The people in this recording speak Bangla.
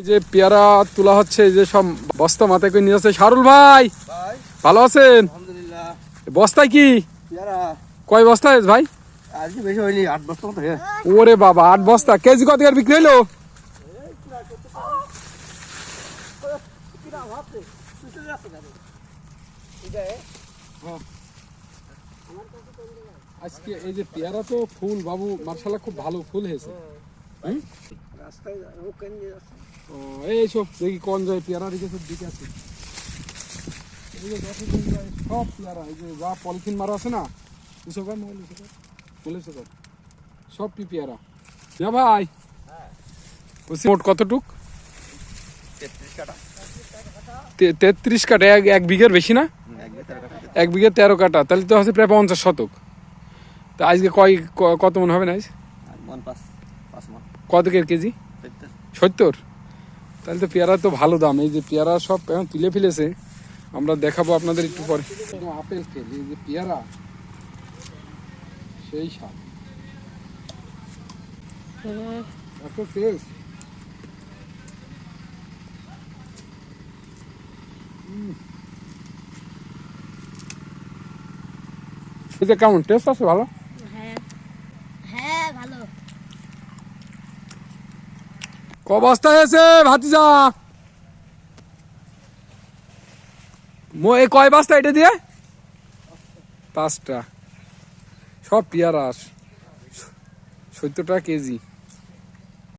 এই যে পেয়ারা তোলা হচ্ছে, এই যে সব বস্তা মাথায় করে নিয়ে যাচ্ছে। শাহরুল ভাই ভালো আছেন? আলহামদুলিল্লাহ। বস্তায় কি পেয়ারা কয় বস্তা হয়েছে ভাই? আজকে বেশি হয়নি, 8 বস্তা মতো হয়ে। ওরে বাবা, 8 বস্তা। কেজি কত করে বিক্রি হলো? আজকে এই যে পেয়ারা তো ফুল বাবু মার্শাল্লাহ খুব ভালো ফুল হয়েছে। ও এইসব দেখি কোন যায় পেয়ারা রেখেছে দিকে আছে। এই যে সব পেয়ারা, এই যে যা পলিথিন মারা আছে না, সব পেয়ারা। না ভাই মোট কতটুক? 33 কাটা। এক বিঘের বেশি না? 1 বিঘে 13 কাটা, তাহলে তো হচ্ছে প্রায় 50 শতক। তা আজকে কত মন হবে না? কত কেজি? 70। তাহলে তো পেয়ারা তো ভালো দাম। এই যে পেয়ারা সব এখন তুলে ফেলেছে, আমরা দেখাবো আপনাদের একটু পরে। আপেল ফেল, এই যে পেয়ারা সেই স্বাদ এত ফ্রেশ। এই যে কেমন টেস্ট আছে? ভালো? হ্যাঁ ভালো। ক বস্তা হয়েছে ভাতিজা? এই কয় বস্তা এটা দিয়ে? 5টা। সব পেয়ারা 70 টাকা কেজি।